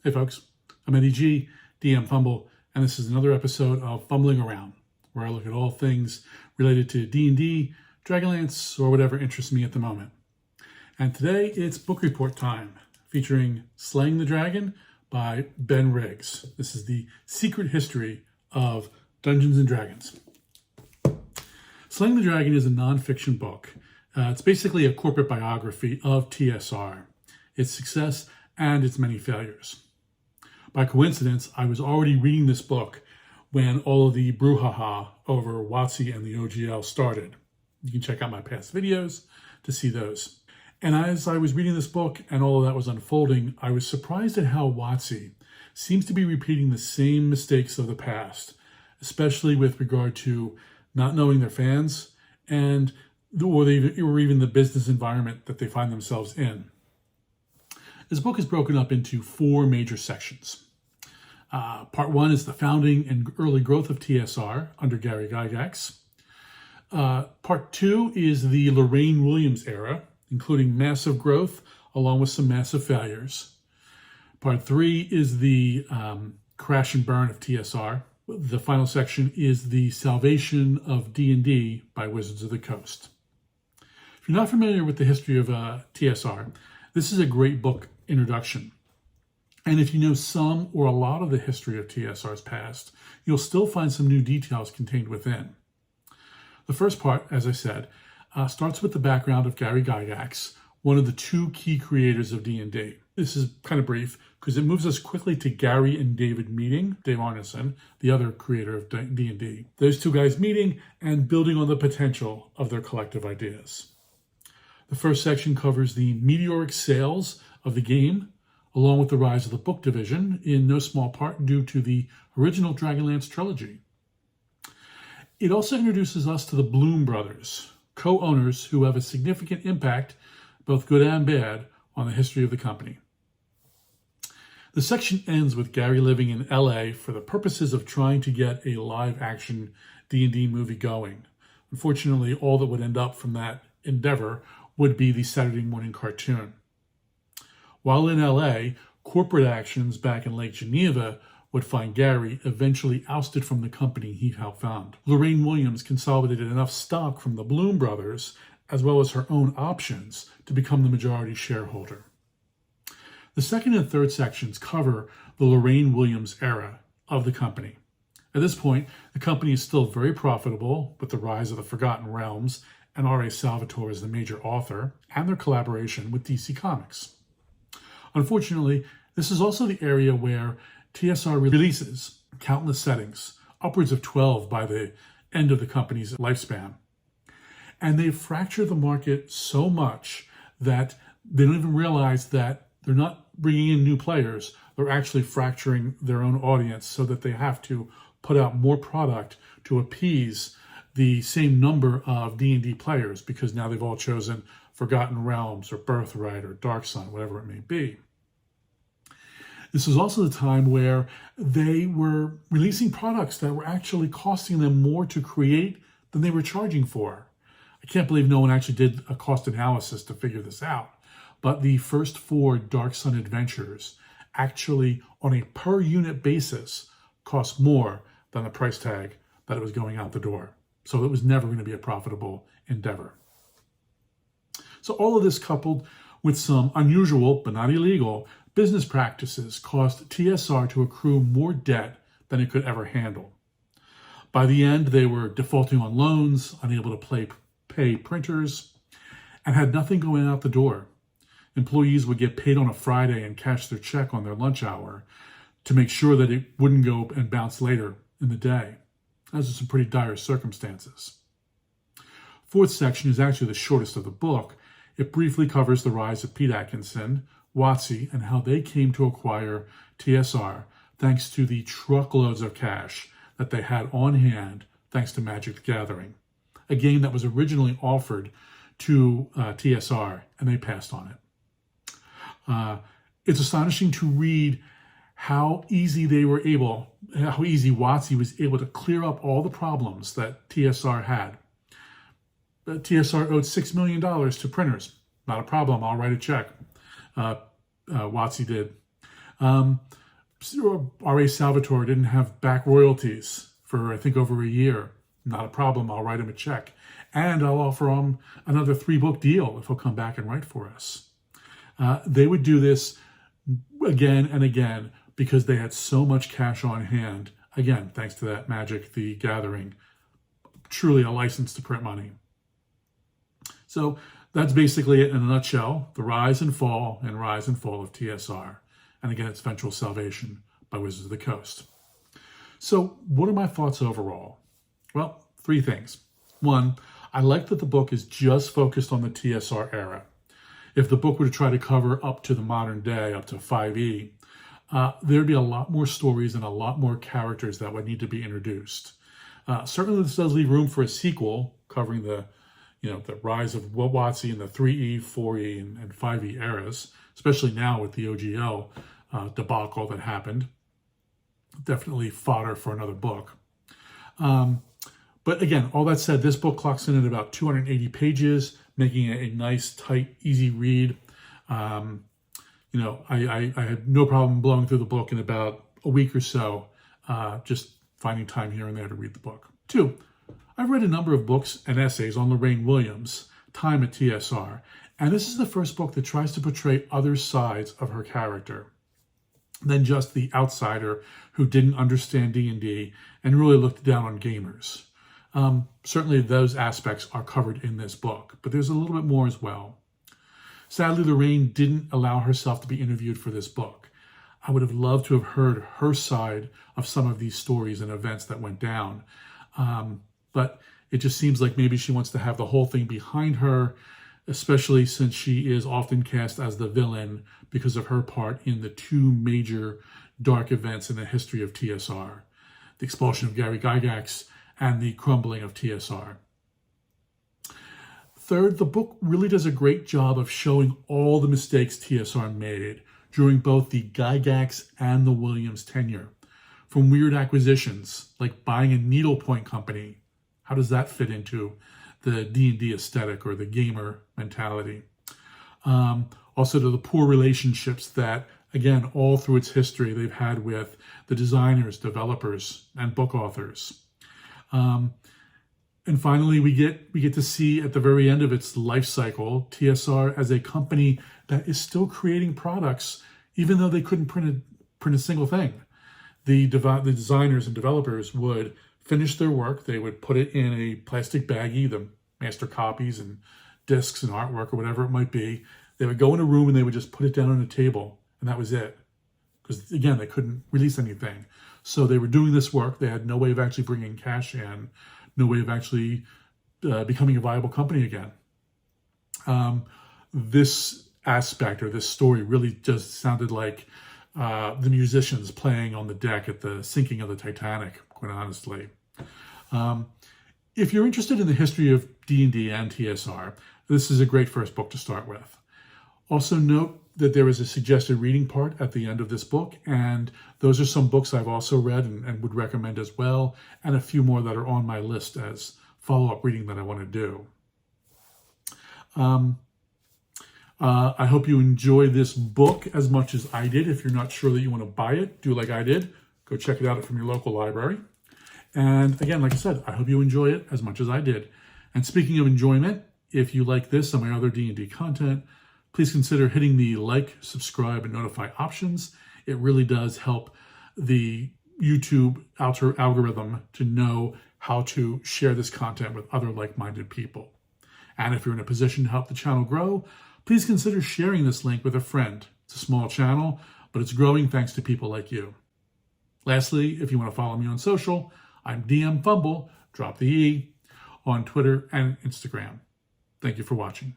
Hey folks, I'm Eddie G, DM Fumble, and this is another episode of Fumbling Around, where I look at all things related to D&D, Dragonlance, or whatever interests me at the moment. And today it's book report time, featuring Slaying the Dragon by Ben Riggs. This is the secret history of Dungeons & Dragons. Slaying the Dragon is a nonfiction book. It's basically a corporate biography of TSR, its success and its many failures. By coincidence, I was already reading this book when all of the brouhaha over WoTC and the OGL started. You can check out my past videos to see those. And as I was reading this book and all of that was unfolding, I was surprised at how WoTC seems to be repeating the same mistakes of the past, especially with regard to not knowing their fans or even the business environment that they find themselves in. This book is broken up into 4 major sections. Part 1 is the founding and early growth of TSR under Gary Gygax. Part 2 is the Lorraine Williams era, including massive growth along with some massive failures. Part 3 is the crash and burn of TSR. The final section is the salvation of D&D by Wizards of the Coast. If you're not familiar with the history of TSR, this is a great book introduction. And if you know some or a lot of the history of TSR's past, you'll still find some new details contained within. The first part, as I said, starts with the background of Gary Gygax, one of the 2 key creators of D&D. This is kind of brief because it moves us quickly to Gary and David meeting, Dave Arneson, the other creator of D&D. Those 2 guys meeting and building on the potential of their collective ideas. The first section covers the meteoric sales of the game, along with the rise of the book division, in no small part due to the original Dragonlance trilogy. It also introduces us to the Bloom brothers, co-owners who have a significant impact, both good and bad, on the history of the company. The section ends with Gary living in LA for the purposes of trying to get a live-action D&D movie going. Unfortunately, all that would end up from that endeavor would be the Saturday morning cartoon. While in LA, corporate actions back in Lake Geneva would find Gary eventually ousted from the company he helped found. Lorraine Williams consolidated enough stock from the Bloom brothers, as well as her own options, to become the majority shareholder. The second and third sections cover the Lorraine Williams era of the company. At this point, the company is still very profitable with the rise of the Forgotten Realms and R.A. Salvatore as the major author, and their collaboration with DC Comics. Unfortunately, this is also the area where TSR releases countless settings, upwards of 12 by the end of the company's lifespan. And they've fractured the market so much that they don't even realize that they're not bringing in new players, they're actually fracturing their own audience so that they have to put out more product to appease the same number of D&D players, because now they've all chosen Forgotten Realms or Birthright or Dark Sun, whatever it may be. This was also the time where they were releasing products that were actually costing them more to create than they were charging for. I can't believe no one actually did a cost analysis to figure this out. But the first 4 Dark Sun adventures actually, on a per unit basis, cost more than the price tag that it was going out the door. So it was never going to be a profitable endeavor. So all of this, coupled with some unusual, but not illegal, business practices, caused TSR to accrue more debt than it could ever handle. By the end, they were defaulting on loans, unable to pay printers, and had nothing going out the door. Employees would get paid on a Friday and cash their check on their lunch hour to make sure that it wouldn't go and bounce later in the day. Those are some pretty dire circumstances. Fourth section is actually the shortest of the book. It briefly covers the rise of Pete Atkinson, WoTC, and how they came to acquire TSR thanks to the truckloads of cash that they had on hand thanks to Magic the Gathering, a game that was originally offered to TSR, and they passed on it. It's astonishing to read how easy WoTC was able to clear up all the problems that TSR had. TSR owed $6 million to printers. Not a problem, I'll write a check. WoTC did. R.A. Salvatore didn't have back royalties for, I think, over a year. Not a problem. I'll write him a check. And I'll offer him another 3-book deal if he'll come back and write for us. They would do this again and again because they had so much cash on hand. Again, thanks to that Magic the Gathering. Truly a license to print money. So that's basically it in a nutshell. The rise and fall of TSR. And again, it's Eventual Salvation by Wizards of the Coast. So what are my thoughts overall? Well, 3 things. 1, I like that the book is just focused on the TSR era. If the book were to try to cover up to the modern day, up to 5e, there'd be a lot more stories and a lot more characters that would need to be introduced. Certainly this does leave room for a sequel covering the rise of WoTC in the 3e, 4e, and 5e eras, especially now with the OGL debacle that happened. Definitely fodder for another book. But again, all that said, this book clocks in at about 280 pages, making it a nice, tight, easy read. I had no problem blowing through the book in about a week or so, just finding time here and there to read the book. 2, I've read a number of books and essays on Lorraine Williams' time at TSR, and this is the first book that tries to portray other sides of her character than just the outsider who didn't understand D&D and really looked down on gamers. Certainly those aspects are covered in this book, but there's a little bit more as well. Sadly, Lorraine didn't allow herself to be interviewed for this book. I would have loved to have heard her side of some of these stories and events that went down. But it just seems like maybe she wants to have the whole thing behind her, especially since she is often cast as the villain because of her part in the 2 major dark events in the history of TSR, the expulsion of Gary Gygax and the crumbling of TSR. 3rd, the book really does a great job of showing all the mistakes TSR made during both the Gygax and the Williams tenure. From weird acquisitions, like buying a needlepoint company. How does that fit into the D&D aesthetic or the gamer mentality? Also to the poor relationships that, again, all through its history, they've had with the designers, developers, and book authors. And finally, we get to see at the very end of its life cycle, TSR as a company that is still creating products, even though they couldn't print a single thing. The designers and developers would finish their work. They would put it in a plastic baggie, the master copies and discs and artwork or whatever it might be. They would go in a room and they would just put it down on a table, and that was it. Because, again, they couldn't release anything. So they were doing this work. They had no way of actually bringing cash in, no way of actually becoming a viable company again. This aspect or this story really just sounded like the musicians playing on the deck at the sinking of the Titanic, quite honestly. If you're interested in the history of D&D and TSR, this is a great first book to start with. Also note that there is a suggested reading part at the end of this book, and those are some books I've also read and would recommend as well, and a few more that are on my list as follow-up reading that I want to do. I hope you enjoy this book as much as I did. If you're not sure that you want to buy it, do like I did. Go check it out from your local library. And again, like I said, I hope you enjoy it as much as I did. And speaking of enjoyment, if you like this and my other D&D content, please consider hitting the like, subscribe, and notify options. It really does help the YouTube algorithm to know how to share this content with other like-minded people. And if you're in a position to help the channel grow, please consider sharing this link with a friend. It's a small channel, but it's growing thanks to people like you. Lastly, if you want to follow me on social, I'm DM Fumble, drop the E, on Twitter and Instagram. Thank you for watching.